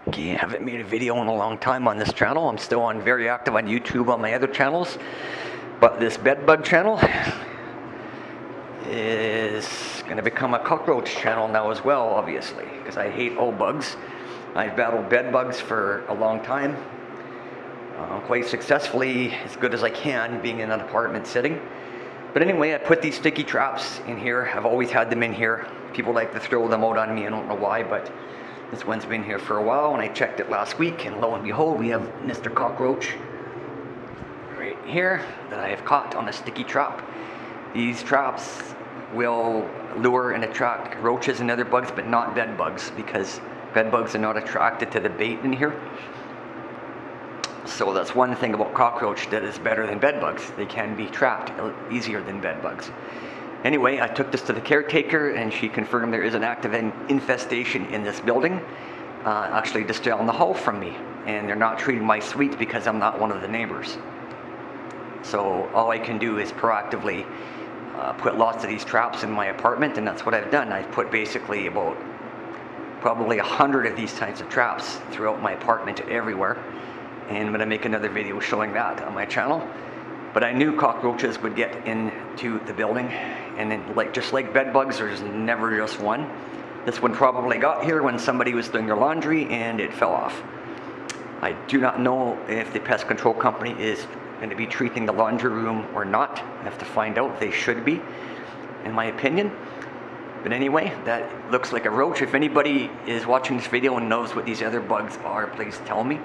Okay, I haven't made a video in a long time on this channel. I'm still very active on YouTube on my other channels. But this bedbug channel is going to become a cockroach channel now as well, obviously, because I hate all bugs. I've battled bed bugs for a long time, quite successfully, as good as I can, being in an apartment sitting. But anyway, I put these sticky traps in here. I've always had them in here. People like to throw them out on me. I don't know why, but this one's been here for a while, and I checked it last week, and lo and behold, we have Mr. Cockroach right here that I have caught on a sticky trap. These traps will lure and attract roaches and other bugs, but not bed bugs, because bed bugs are not attracted to the bait in here. So that's one thing about cockroach that is better than bed bugs. They can be trapped easier than bed bugs. Anyway, I took this to the caretaker, and she confirmed there is an active infestation in this building, actually just down the hall from me, and they're not treating my suite because I'm not one of the neighbors. So all I can do is proactively put lots of these traps in my apartment, and that's what I've done. I've put basically about probably 100 of these types of traps throughout my apartment everywhere, and I'm going to make another video showing that on my channel. But I knew cockroaches would get into the building, and then, just like bed bugs, there's never just one. This one probably got here when somebody was doing their laundry and it fell off. I do not know if the pest control company is going to be treating the laundry room or not. I have to find out. They should be, in my opinion. But anyway, that looks like a roach. If anybody is watching this video and knows what these other bugs are, please tell me.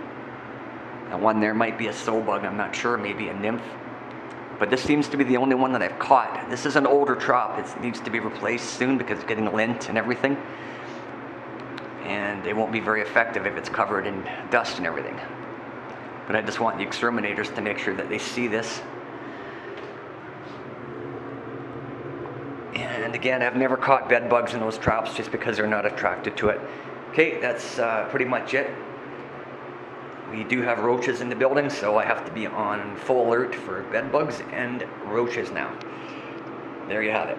That one there might be a soul bug, I'm not sure, maybe a nymph. But this seems to be the only one that I've caught. This is an older trap. It needs to be replaced soon because it's getting lint and everything. And it won't be very effective if it's covered in dust and everything. But I just want the exterminators to make sure that they see this. And again, I've never caught bed bugs in those traps just because they're not attracted to it. Okay, that's pretty much it. We do have roaches in the building, so I have to be on full alert for bed bugs and roaches now. There you have it.